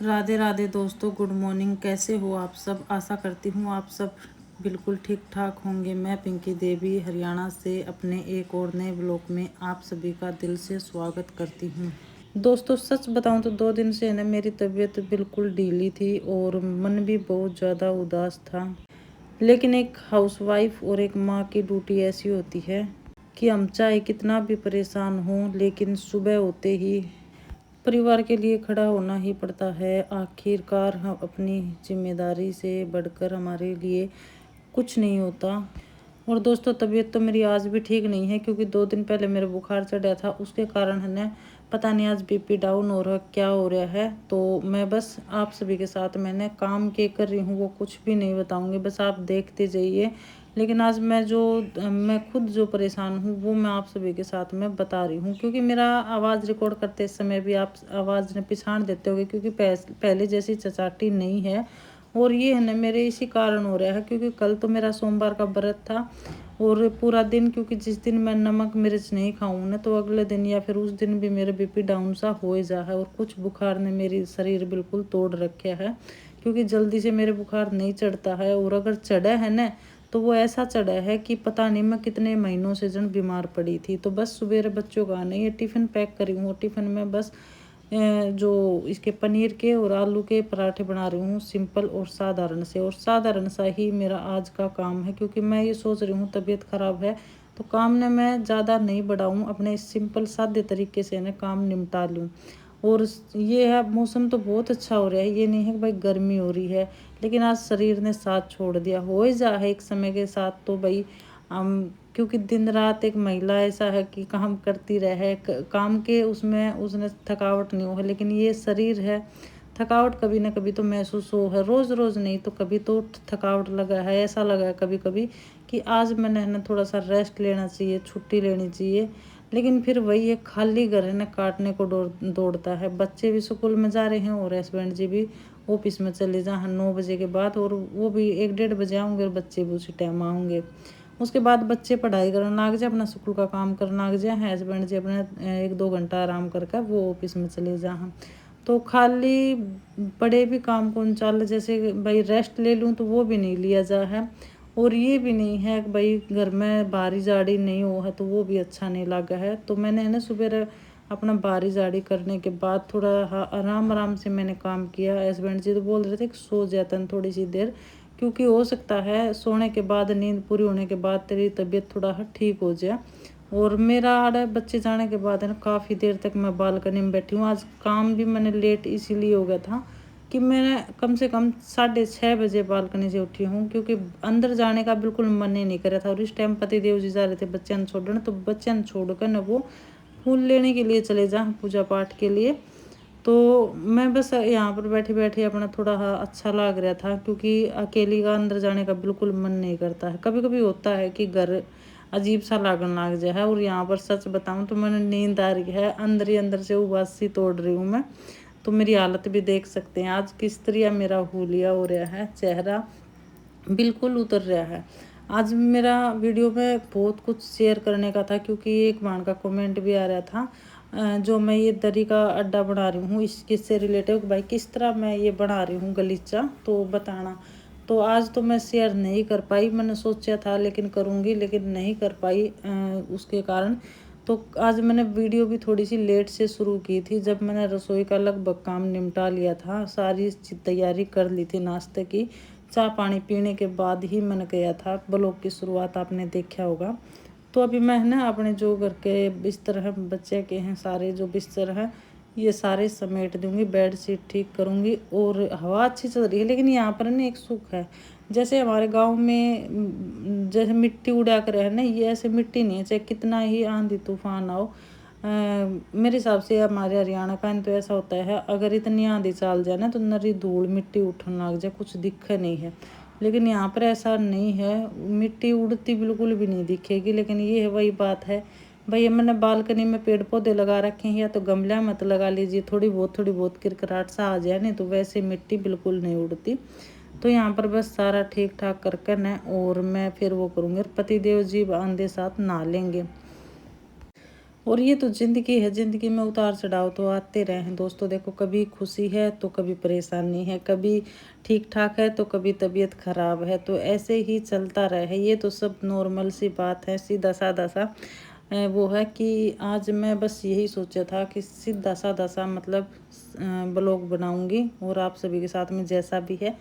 राधे राधे दोस्तों, good morning. कैसे हो आप सब? आशा करती हूँ आप सब बिल्कुल ठीक ठाक होंगे। मैं पिंकी देवी हरियाणा से अपने एक और नए ब्लॉग में आप सभी का दिल से स्वागत करती हूँ। दोस्तों सच बताऊँ तो 2 दिन से ना मेरी तबीयत बिल्कुल ढीली थी और मन भी बहुत ज़्यादा उदास था। लेकिन एक हाउसवाइफ और एक माँ की ड्यूटी ऐसी होती है कि हम चाहे कितना भी परेशान हों, लेकिन सुबह होते ही परिवार के लिए खड़ा होना ही पड़ता है। आखिरकार हम अपनी जिम्मेदारी से बढ़कर हमारे लिए कुछ नहीं होता। और दोस्तों तबीयत तो मेरी आज भी ठीक नहीं है, क्योंकि 2 दिन पहले मेरा बुखार चढ़ा था। उसके कारण है ना पता नहीं आज बीपी डाउन हो रहा क्या हो रहा है। तो मैं बस आप सभी के साथ मैंने काम के कर रही हूँ वो कुछ भी नहीं बताऊँगी, बस आप देखते जाइए। लेकिन आज मैं खुद जो परेशान हूँ वो मैं आप सभी के साथ में बता रही हूँ, क्योंकि मेरा आवाज़ रिकॉर्ड करते समय भी आप आवाज़ ने पिछाड़ देते होगे, क्योंकि पहले जैसी चचाटी नहीं है। और ये है ना मेरे इसी कारण हो रहा है, क्योंकि कल तो मेरा सोमवार का व्रत था और पूरा दिन, क्योंकि जिस दिन मैं नमक मिर्च नहीं खाऊँ ना तो अगले दिन या फिर उस दिन भी मेरा बीपी डाउन सा हो जा है। और कुछ बुखार ने मेरी शरीर बिल्कुल तोड़ रखा है, क्योंकि जल्दी से मेरे बुखार नहीं चढ़ता है। और अगर चढ़ा है ना तो वो ऐसा चढ़ा है कि पता नहीं मैं कितने महीनों से जन बीमार पड़ी थी। तो बस सवेरे बच्चों का नहीं ये टिफ़िन पैक करी हूँ। टिफ़िन में बस जो इसके पनीर के और आलू के पराठे बना रही हूँ, सिंपल और साधारण से। और साधारण सा ही मेरा आज का काम है, क्योंकि मैं ये सोच रही हूँ तबीयत ख़राब है तो काम ने मैं ज़्यादा नहीं बढ़ाऊँ, अपने सिंपल सादे तरीके से ना काम निपटा लूँ। और ये है मौसम तो बहुत अच्छा हो रहा है, ये नहीं है कि भाई गर्मी हो रही है, लेकिन आज शरीर ने साथ छोड़ दिया। हो ही जा है एक समय के साथ तो भाई हम, क्योंकि दिन रात एक महिला ऐसा है कि काम करती रहे, काम के उसमें उसने थकावट नहीं हो है। लेकिन ये शरीर है, थकावट कभी ना कभी तो महसूस हो है, रोज़ रोज़ नहीं तो कभी तो थकावट लगा है। ऐसा लगा है कभी कभी कि आज मैंने है ना थोड़ा सा रेस्ट लेना चाहिए, छुट्टी लेनी चाहिए। लेकिन फिर वही है, खाली घर है ना काटने को दौड़ता है। बच्चे भी स्कूल में जा रहे हैं और हस्बैंड जी भी ऑफिस में चले जा 9 बजे के बाद, और वो भी 1-1:30 बजे आऊँगे और बच्चे भी उसी टाइम आऊँगे। उसके बाद बच्चे पढ़ाई करना लाग जाए, अपना स्कूल का काम करना लाग जाए, हस्बैंड जी अपने 1-2 घंटा आराम करके वो ऑफिस में चले जा। तो खाली बड़े भी काम कौन चल, जैसे भाई रेस्ट ले लूँ तो वो भी नहीं लिया जा है। और ये भी नहीं है कि भाई घर में बारी झाड़ी नहीं हो है तो वो भी अच्छा नहीं लगा है। तो मैंने है ना सुबह अपना बारी झाड़ी करने के बाद थोड़ा आराम आराम से मैंने काम किया। हस्बैंड जी तो बोल रहे थे कि सो जाता थोड़ी सी देर, क्योंकि हो सकता है सोने के बाद, नींद पूरी होने के बाद तेरी तबीयत थोड़ा ठीक हो जाए। और मेरा आड़ा बच्चे जाने के बाद है ना काफ़ी देर तक मैं बालकनी में बैठी हूँ। आज काम भी मैंने लेट इसीलिए हो गया था कि मैं कम से कम 6:30 बजे बालकनी से उठी हूँ, क्योंकि अंदर जाने का बिल्कुल मन ही नहीं कर रहा था। और इस टाइम पति देव जी जा रहे थे बच्चन छोड़ने, तो बच्चन छोड़कर ना वो फूल लेने के लिए चले जा पूजा पाठ के लिए। तो मैं बस यहाँ पर बैठे बैठे अपना थोड़ा अच्छा लग रहा था, क्योंकि अकेली का अंदर जाने का बिल्कुल मन नहीं करता है। कभी कभी होता है कि घर अजीब सा लागन लग जाए है। और यहाँ पर सच बताऊँ तो मैंने नींद आ रही है, अंदर ही अंदर से उबासी तोड़ रही हूँ मैं। तो मेरी हालत भी देख सकते हैं आज किस तरह मेरा हुलिया हो रहा है, चेहरा बिल्कुल उतर रहा है। आज मेरा वीडियो में बहुत कुछ शेयर करने का था, क्योंकि एक बार का कमेंट भी आ रहा था जो मैं ये दरी का अड्डा बना रही हूँ इससे रिलेटेड, भाई किस तरह मैं ये बना रही हूँ गलीचा तो बताना। तो आज तो मैं शेयर नहीं कर पाई, मैंने सोचा था लेकिन करूँगी, लेकिन नहीं कर पाई उसके कारण। तो आज मैंने वीडियो भी थोड़ी सी लेट से शुरू की थी, जब मैंने रसोई का लगभग काम निपटा लिया था, सारी तैयारी कर ली थी नाश्ते की। चाय पानी पीने के बाद ही मैंने किया था ब्लॉग की शुरुआत, आपने देखा होगा। तो अभी मैं ना अपने जो घर के बिस्तर हैं, बच्चे के हैं, सारे जो बिस्तर हैं ये सारे समेट दूंगी, बेड शीट ठीक करूंगी। और हवा अच्छी चल रही है, लेकिन यहाँ पर ना एक सुख है, जैसे हमारे गांव में जैसे मिट्टी उड़ा कर है ना, ये ऐसे मिट्टी नहीं है, चाहे कितना ही आंधी तूफान आओ। मेरे हिसाब से हमारे हरियाणा का तो ऐसा होता है, अगर इतनी आंधी चल जाए ना तो नरी धूल मिट्टी उठने लग जाए, कुछ दिखे नहीं है। लेकिन यहाँ पर ऐसा नहीं है, मिट्टी उड़ती बिल्कुल भी नहीं दिखेगी। लेकिन ये है वही बात है भाई, मैंने बालकनी में पेड़ पौधे लगा रखे हैं, या तो गमला मत लगा लीजिए, थोड़ी बहुत किरकिराट सा आ जाए, नहीं तो वैसे मिट्टी बिल्कुल नहीं उड़ती। तो यहाँ पर बस सारा ठीक ठाक करके न और मैं फिर वो करूँगी, पति देव जी आंधे साथ नहा लेंगे। और ये तो ज़िंदगी है, ज़िंदगी में उतार चढ़ाव तो आते रहे हैं दोस्तों। देखो, कभी खुशी है तो कभी परेशानी है, कभी ठीक ठाक है तो कभी तबीयत खराब है, तो ऐसे ही चलता रहे। ये तो सब नॉर्मल सी बात है, सीधा साधा सा वो है कि आज मैं बस यही सोचा था कि सीधा साधा सा मतलब ब्लॉग बनाऊंगी और आप सभी के साथ में जैसा भी है।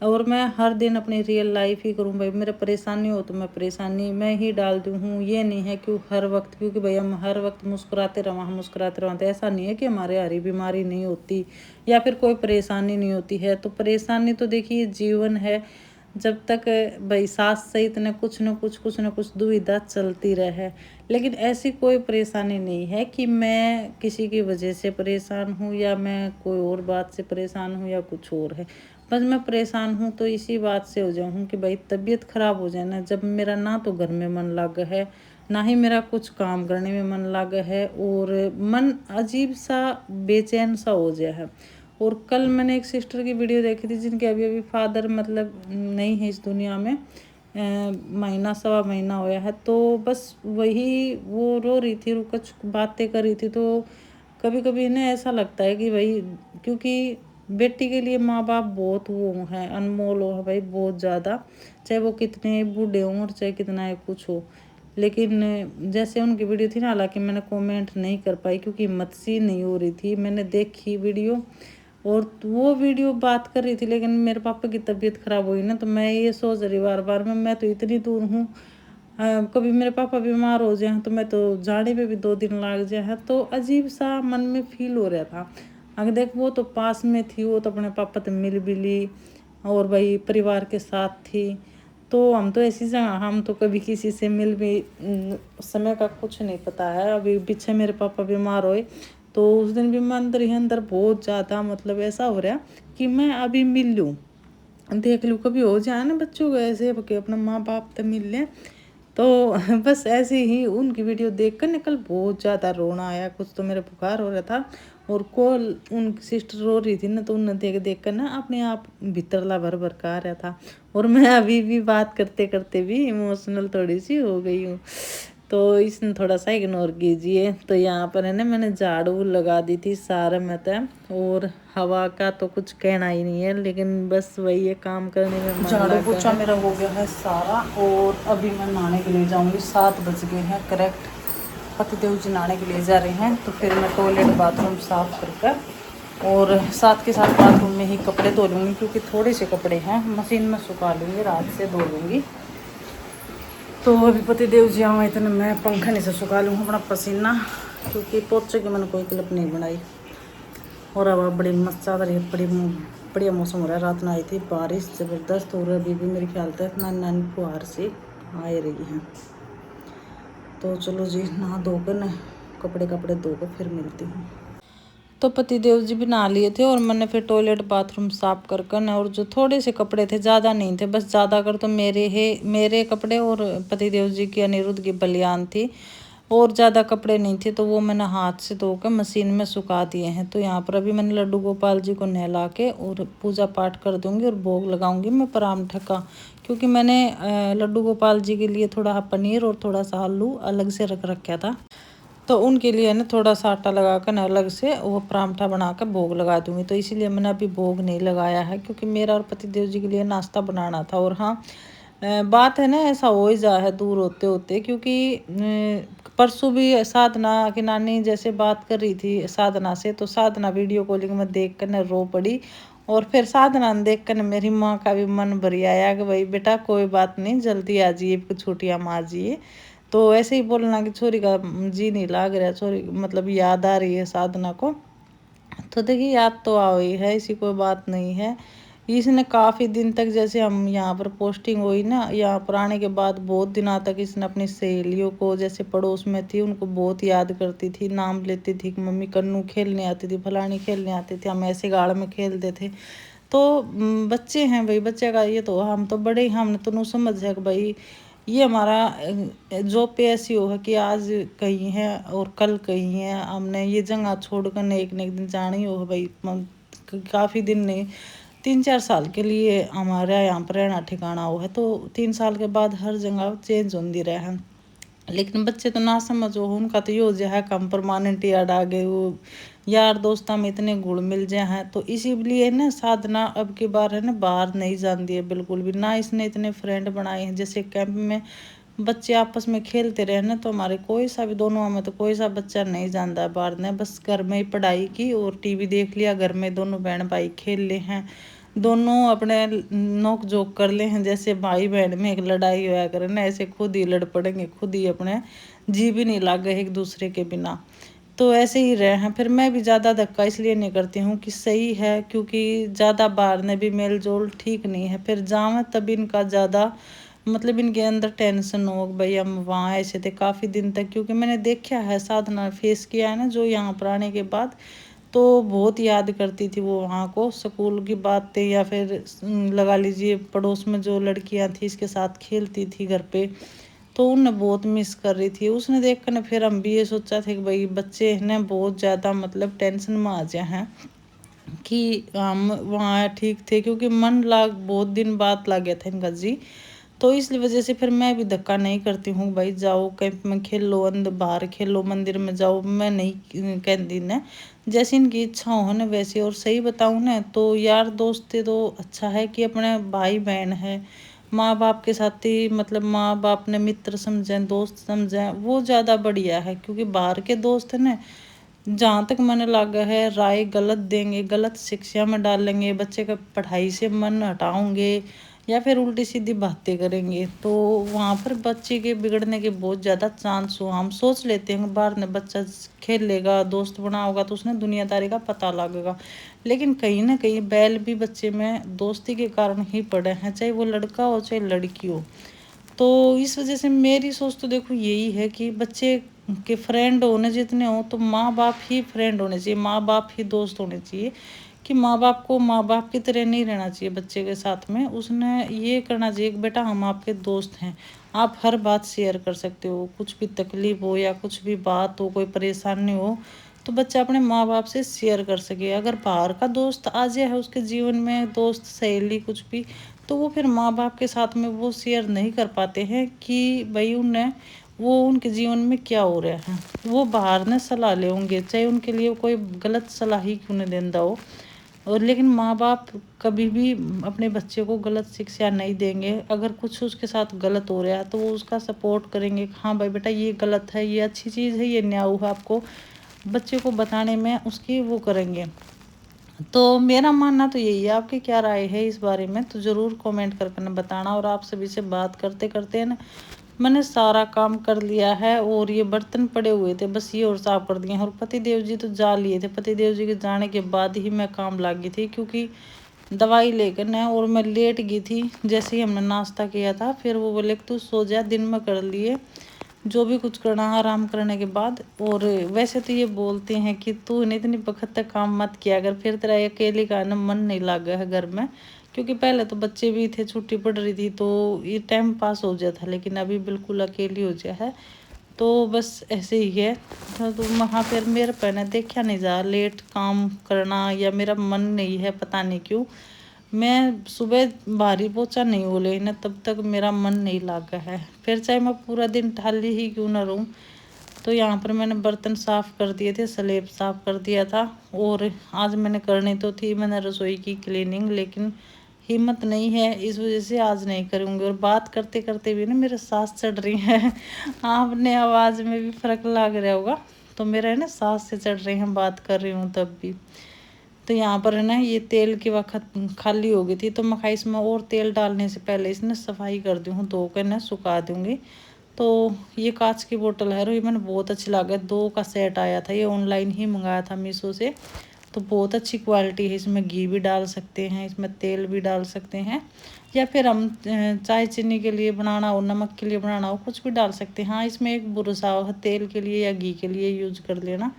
और मैं हर दिन अपनी रियल लाइफ ही करूँ भाई। मेरा परेशानी हो तो मैं परेशानी मैं ही डाल दूँ हूँ। ये नहीं है कि हर वक्त, क्योंकि भाई हम हर वक्त मुस्कुराते रहो, हम मुस्कुराते रहो, तो ऐसा नहीं है कि हमारे हरी बीमारी नहीं होती या फिर कोई परेशानी नहीं होती है। तो परेशानी तो देखिए जीवन है, जब तक भाई सांस सहित न कुछ न कुछ दुविधा चलती रहे। लेकिन ऐसी कोई परेशानी नहीं है कि मैं किसी की वजह से परेशान हूँ या मैं कोई और बात से परेशान हूँ या कुछ और है। बस मैं परेशान हूँ तो इसी बात से हो जाऊँ कि भाई तबीयत खराब हो जाए ना, जब मेरा ना तो घर में मन लग है, ना ही मेरा कुछ काम करने में मन लग है, और मन अजीब सा बेचैन सा हो गया है। और कल मैंने एक सिस्टर की वीडियो देखी थी जिनके अभी अभी फादर मतलब नहीं है इस दुनिया में, महीना सवा महीना होया है। तो बस वही वो रो रही थी, रो कुछ बातें कर रही थी। तो कभी कभी इन्हें ऐसा लगता है कि भाई, क्योंकि बेटी के लिए माँ बाप बहुत वो है, अनमोल हो है भाई, बहुत ज़्यादा। चाहे वो कितने बूढ़े हों और चाहे कितना ही कुछ हो। लेकिन जैसे उनकी वीडियो थी ना, हालांकि मैंने कमेंट नहीं कर पाई क्योंकि हिम्मत सी नहीं हो रही थी। मैंने देखी वीडियो और वो वीडियो बात कर रही थी, लेकिन मेरे पापा की तबीयत खराब हुई ना, तो मैं ये सोच रही बार बार मैं तो इतनी दूर हूँ। कभी मेरे पापा बीमार हो जाए तो मैं तो जाने पे भी 2 दिन लग जाए, तो अजीब सा मन में फील हो रहा था। अगर देख, वो तो पास में थी, वो तो अपने पापा तो मिल भी ली और भाई परिवार के साथ थी। तो हम तो ऐसी जगह, हम तो कभी किसी से मिल भी समय का कुछ नहीं पता है। अभी पीछे मेरे पापा बीमार हुए तो उस दिन भी मैं अंदर ही अंदर बहुत ज़्यादा मतलब ऐसा हो रहा कि मैं अभी मिल लूँ, देख लूँ, कभी हो जाए ना बच्चों को ऐसे कि अपना माँ बाप तो मिल लें। तो बस ऐसे ही उनकी वीडियो देखकर निकल बहुत ज़्यादा रोना आया, कुछ तो मेरा बुखार हो रहा था। और कॉल उन सिस्टर रो रही थी ना, तो उन्हें देख देख कर ना अपने आप भीतरला भर भर का आ रहा था। और मैं अभी भी बात करते करते भी इमोशनल थोड़ी सी हो गई हूँ, तो इसने थोड़ा सा इग्नोर कीजिए। तो यहाँ पर है ना, मैंने झाड़ू लगा दी थी सारे में तय, और हवा का तो कुछ कहना ही नहीं है, लेकिन बस वही है, काम करने में मन झाड़ू पोछा मेरा हो गया है सारा। और अभी मैं नहाने के लिए जाऊँगी, 7 बज गए हैं करेक्ट। पतिदेव जी नहाने के लिए जा रहे हैं, तो फिर मैं टॉयलेट बाथरूम साफ करके और साथ के साथ बाथरूम में ही कपड़े धो लूँगी, क्योंकि थोड़े से कपड़े हैं, मशीन में सुखा लूँगी, रात से धो लूँगी। तो अभी पतिदेव जी आऊँ इतने मैं पंखा नहीं से सुखा लूँ अपना पसीना, क्योंकि पोचे की मैंने कोई क्लिप नहीं बनाई। और हवा बड़ी मस्त चल रही है, बड़ी बढ़िया मौसम हो रहा है। रात में आई थी बारिश ज़बरदस्त, और अभी भी मेरे ख्याल से नानी नानी फुहार से आ रही हैं। तो चलो जी, नहा धोकर न कपड़े धोकर फिर मिलती हूँ। तो पतिदेव जी भी नहा लिए थे और मैंने फिर टॉयलेट बाथरूम साफ कर कर और जो थोड़े से कपड़े थे, ज़्यादा नहीं थे, बस ज़्यादा कर तो मेरे कपड़े और पतिदेव जी की अनिरुद्ध की बलियान थी, और ज़्यादा कपड़े नहीं थे, तो वो मैंने हाथ से धोकर मशीन में सुखा दिए हैं। तो यहाँ पर अभी मैंने लड्डू गोपाल जी को नहला के और पूजा पाठ कर दूँगी और भोग लगाऊंगी मैं परांठा का, क्योंकि मैंने लड्डू गोपाल जी के लिए थोड़ा पनीर और थोड़ा सा आलू अलग से रख रखा था, तो उनके लिए ना थोड़ा सा आटा लगा कर अलग से वो परांठा बना कर भोग लगा दूँगी। तो इसीलिए मैंने अभी भोग नहीं लगाया है, क्योंकि मेरा और पतिदेव जी के लिए नाश्ता बनाना था। और हाँ, बात है ना, ऐसा हो ही जा है दूर होते होते, क्योंकि परसों भी साधना की नानी जैसे बात कर रही थी साधना से, तो साधना वीडियो कॉलिंग में देख कर न रो पड़ी। और फिर साधना ने देख कर मेरी माँ का भी मन भर आया कि भाई बेटा कोई बात नहीं, जल्दी आ जाइए, कुछ छुट्टियाँ मार जाइए। तो ऐसे ही बोलना कि छोरी का जी नहीं लाग रहा, छोरी मतलब याद आ रही है साधना को। तो देखिए, याद तो आ ही है, ऐसी कोई बात नहीं है। इसने काफ़ी दिन तक, जैसे हम यहाँ पर पोस्टिंग हुई ना, यहाँ पर आने के बाद बहुत दिनों तक इसने अपनी सहेलियों को, जैसे पड़ोस में थी, उनको बहुत याद करती थी, नाम लेती थी कि मम्मी कन्नू खेलने आती थी, फलानी खेलने आती थी, हम ऐसे गाड़ में खेलते थे। तो बच्चे हैं भाई, बच्चे का ये तो, हम तो बड़े, हमने तो नहीं समझ है कि भाई ये हमारा जॉब पे ऐसी हो है कि आज कहीं है और कल कहीं है, हमने ये जगह छोड़कर एक न एक दिन जाना ही हो भाई। काफ़ी दिन नहीं, 3-4 साल के लिए हमारे यहाँ पर रहना ठिकाना हो है, तो 3 साल के बाद हर जगह चेंज होती रहे हैं। लेकिन बच्चे तो ना समझो, उनका तो ये हो जाए कम परमानेंट याद आ गए, वो यार दोस्ता में इतने गुण मिल जाए हैं। तो इसीलिए ना साधना अब की बार है ना बाहर नहीं जानती है बिल्कुल भी ना। इसने इतने फ्रेंड बनाए हैं, जैसे कैंप में बच्चे आपस में खेलते रहे ना, तो हमारे कोई सा भी दोनों में तो कोई सा बच्चा नहीं जानता बाहर ने, बस घर में ही पढ़ाई की और टीवी देख लिया। घर में दोनों बहन भाई खेल ले हैं, दोनों अपने नोक जोक कर ले हैं। जैसे भाई बहन में एक लड़ाई होया करे ना, ऐसे खुद ही लड़ पड़ेंगे, खुद ही अपने जी भी नहीं लागे एक दूसरे के बिना। तो ऐसे ही रहे हैं। फिर मैं भी ज़्यादा धक्का इसलिए नहीं करती हूँ कि सही है, क्योंकि ज़्यादा बाहर ने भी मेल जोल ठीक नहीं है। फिर जावे तब इनका ज़्यादा मतलब इनके अंदर टेंशन हो भाई हम वहाँ ऐसे थे काफ़ी दिन तक, क्योंकि मैंने देखा है साधना फेस किया है ना जो यहाँ पर आने के बाद। तो बहुत याद करती थी वो वहाँ को, स्कूल की बातें, या फिर लगा लीजिए पड़ोस में जो लड़कियाँ थी इसके साथ खेलती थी घर पे, तो उन्हें बहुत मिस कर रही थी। उसने देख कर फिर हम भी ये सोचा था कि भाई बच्चे हैं बहुत ज़्यादा मतलब टेंशन में आ जाए हैं कि हम वहाँ ठीक थे, क्योंकि मन लाग बहुत दिन बाद लग गया था इनका जी। तो इस वजह से फिर मैं भी धक्का नहीं करती हूँ भाई जाओ कैंप में खेलो, अंदर बाहर खेलो, मंदिर में जाओ, मैं नहीं कहती न। जैसी इनकी इच्छा हो ना वैसे। और सही बताऊँ ना तो यार दोस्त तो अच्छा है कि अपने भाई बहन है, माँ बाप के साथ ही मतलब माँ बाप ने मित्र समझें दोस्त समझें वो ज़्यादा बढ़िया है। क्योंकि बाहर के दोस्त है ना, जहाँ तक मन लगा है राय गलत देंगे, गलत शिक्षा में डालेंगे, बच्चे का पढ़ाई से मन हटाओगे, या फिर उल्टी सीधी बातें करेंगे। तो वहाँ पर बच्चे के बिगड़ने के बहुत ज़्यादा चांस हो। हम सोच लेते हैं बाहर में बच्चा खेल लेगा दोस्त बना होगा तो उसने दुनियादारी का पता लगेगा, लेकिन कहीं ना कहीं बैल भी बच्चे में दोस्ती के कारण ही पड़े हैं, चाहे वो लड़का हो चाहे लड़की हो। तो इस वजह से मेरी सोच तो देखो यही है कि बच्चे के फ्रेंड होने जितने हो तो माँ बाप ही फ्रेंड होने चाहिए, माँ बाप ही दोस्त होने चाहिए। कि माँ बाप को माँ बाप की तरह नहीं रहना चाहिए बच्चे के साथ में, उसने ये करना चाहिए कि बेटा हम आपके दोस्त हैं, आप हर बात शेयर कर सकते हो, कुछ भी तकलीफ हो या कुछ भी बात हो कोई परेशानी हो तो बच्चा अपने माँ बाप से शेयर कर सके। अगर बाहर का दोस्त आ जाए है उसके जीवन में, दोस्त सहेली कुछ भी, तो वो फिर माँ बाप के साथ में वो शेयर नहीं कर पाते हैं कि भाई उन्हें वो उनके जीवन में क्या हो रहा है। वो बाहर ने सलाह ले होंगे चाहे उनके लिए कोई गलत सलाह ही क्यों नहीं देता हो, और लेकिन माँ बाप कभी भी अपने बच्चे को गलत शिक्षा नहीं देंगे। अगर कुछ उसके साथ गलत हो रहा है तो वो उसका सपोर्ट करेंगे, हाँ भाई बेटा ये गलत है, ये अच्छी चीज़ है, ये न्याय है, आपको बच्चे को बताने में उसकी वो करेंगे। तो मेरा मानना तो यही है, आपकी क्या राय है इस बारे में तो ज़रूर कमेंट करके बताना। और आप सभी से बात करते करते ना मैंने सारा काम कर लिया है, और ये बर्तन पड़े हुए थे बस ये और साफ कर दिए हैं। और पति देव जी तो जा लिए थे, पति देव जी के जाने के बाद ही मैं काम लगी थी, क्योंकि दवाई लेकर ना और मैं लेट गई थी। जैसे ही हमने नाश्ता किया था फिर वो बोले कि तू सो जा, दिन में कर लिए जो भी कुछ करना आराम करने के बाद। और वैसे तो ये बोलते हैं कि तू नहीं इतनी वक्त तक काम मत किया अगर, फिर तेरा अकेले का ना मन नहीं लगा है घर में। क्योंकि पहले तो बच्चे भी थे, छुट्टी पड़ रही थी तो ये टाइम पास हो जाता, लेकिन अभी बिल्कुल अकेली हो जाए है। तो बस ऐसे ही है। तो वहाँ फिर मेरे पे ना देखा नहीं जा लेट काम करना, या मेरा मन नहीं है पता नहीं क्यों। मैं सुबह भारी पोछा नहीं बोले ना तब तक मेरा मन नहीं लगा है, फिर चाहे मैं पूरा दिन ठाली ही क्यों ना रहूँ। तो यहाँ पर मैंने बर्तन साफ़ कर दिए थे, स्लेब साफ़ कर दिया था। और आज मैंने करनी तो थी मैंने रसोई की क्लीनिंग, लेकिन हिम्मत नहीं है इस वजह से आज नहीं करूँगी। और बात करते करते भी ना मेरे सांस चढ़ रही है आपने आवाज़ में भी फ़र्क लग रहा होगा, तो मेरा है ना सांस से चढ़ रही हैं बात कर रही हूँ तब भी। तो यहाँ पर है ना ये तेल की वक्त खाली हो गई थी तो मैं इसमें और तेल डालने से पहले इसने सफाई कर दी हूँ, धो कर ना सुखा दूँगी। तो ये कांच की बोतल है, ये मैंने बहुत अच्छी लगा, 2 का सेट आया था, ये ऑनलाइन ही मंगाया था मीशो से। तो बहुत अच्छी क्वालिटी है, इसमें घी भी डाल सकते हैं, इसमें तेल भी डाल सकते हैं, या फिर हम चाय चीनी के लिए बनाना हो, नमक के लिए बनाना हो, कुछ भी डाल सकते हैं। हाँ इसमें एक बुरसा हो तेल के लिए या घी के लिए यूज कर लेना,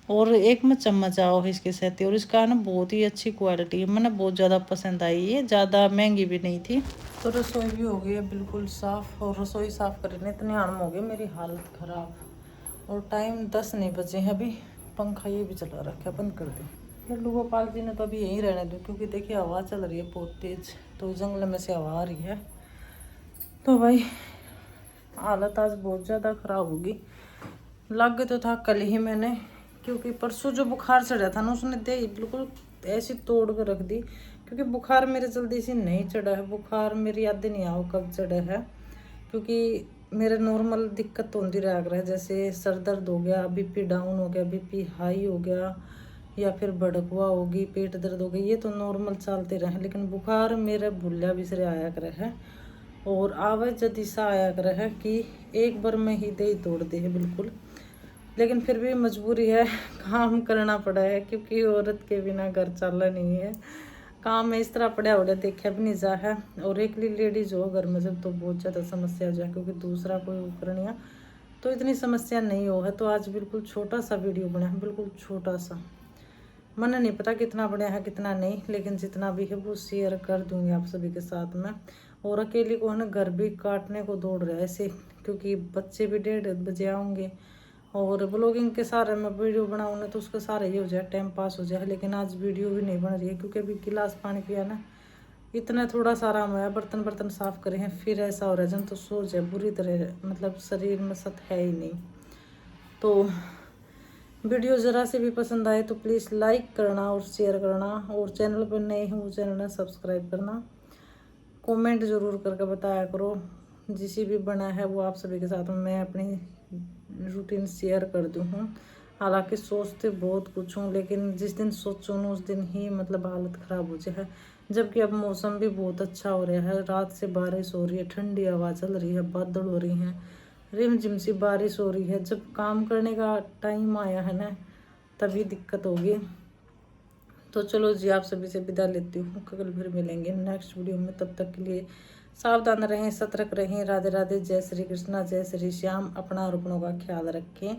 और एक में चम्मच आओ है इसके साथ। और इसका ना बहुत ही अच्छी क्वालिटी है, मैंने बहुत ज़्यादा पसंद आई, ये ज़्यादा महंगी भी नहीं थी। तो रसोई भी हो गई है बिल्कुल साफ़, और रसोई साफ़ करने इतने आराम हो गए मेरी हालत ख़राब। और टाइम 10 नहीं बजे हैं अभी, पंखा ये भी चला रखा है, बंद कर दे। लड्डू गोपाल जी ने तो अभी यहीं रहने दो, क्योंकि देखिए हवा चल रही है बहुत तेज़, तो जंगल में से हवा आ रही है। तो भाई हालत आज बहुत ज़्यादा ख़राब होगी। लग तो था कल ही मैंने, क्योंकि परसों जो बुखार चढ़ा था ना उसने दे बिल्कुल ऐसी तोड़ कर रख दी। क्योंकि बुखार मेरे जल्दी से नहीं चढ़ा है, बुखार मेरी याद नहीं आओ कब चढ़ा है। क्योंकि मेरे नॉर्मल दिक्कत तो होती रह है, जैसे सर दर्द हो गया, बीपी डाउन हो गया, बीपी हाई हो गया, या फिर भड़कवा होगी, पेट दर्द हो गई, ये तो नॉर्मल चलते रहे। लेकिन बुखार मेरा भूलिया बिसरे आया करे है, और आवाज़ जदी सा आया करे है कि एक बार में ही दे तोड़ दे है बिल्कुल। लेकिन फिर भी मजबूरी है, काम करना पड़ा है, क्योंकि औरत के बिना घर चल नहीं है। काम में इस तरह पड़ा उड़ा देखा भी नहीं जा है, और एकली लेडीज हो घर में जब तो बहुत ज़्यादा समस्या हो जाए, क्योंकि दूसरा कोई उपकरण तो इतनी समस्या नहीं हो है। तो आज बिल्कुल छोटा सा वीडियो बना है, बिल्कुल छोटा सा, मन नहीं पता कितना बड़ा है कितना नहीं, लेकिन जितना भी है वो शेयर कर दूंगी आप सभी के साथ में। और अकेली को है ना घर भी काटने को दौड़ रहा है ऐसे, क्योंकि बच्चे भी 1:30 बजे आऊँगे, और ब्लॉगिंग के सारे मैं वीडियो बनाऊँ ना तो उसके सारे ये हो जाए टाइम पास हो जाए। लेकिन आज वीडियो भी नहीं बन रही है, क्योंकि अभी गिलास पानी पिया ना, इतना थोड़ा सा आराम हुआ, बर्तन साफ करे हैं, फिर ऐसा हो रहा है जन तो सो जाए बुरी तरह, मतलब शरीर में सत है ही नहीं। तो वीडियो ज़रा से भी पसंद आए तो प्लीज़ लाइक करना और शेयर करना, और चैनल पर नए हैं वो चैनल ने सब्सक्राइब करना। कमेंट ज़रूर करके बताया करो, जिसे भी बना है वो आप सभी के साथ में मैं अपनी रूटीन शेयर कर दूँ हूँ। हालांकि सोचते बहुत कुछ हूँ, लेकिन जिस दिन सोचूँ ना उस दिन ही मतलब हालत ख़राब हो जाए है। जबकि अब मौसम भी बहुत अच्छा हो रहा है, रात से बारिश हो रही है, ठंडी हवा चल रही है, बादल हो रही हैं, रिमझिम सी बारिश हो रही है। जब काम करने का टाइम आया है ना तभी दिक्कत होगी। तो चलो जी, आप सभी से विदा लेती हूँ, कल फिर मिलेंगे नेक्स्ट वीडियो में। तब तक के लिए सावधान रहें, सतर्क रहें। राधे राधे, जय श्री कृष्णा, जय श्री श्याम। अपना और अपनों का ख्याल रखें।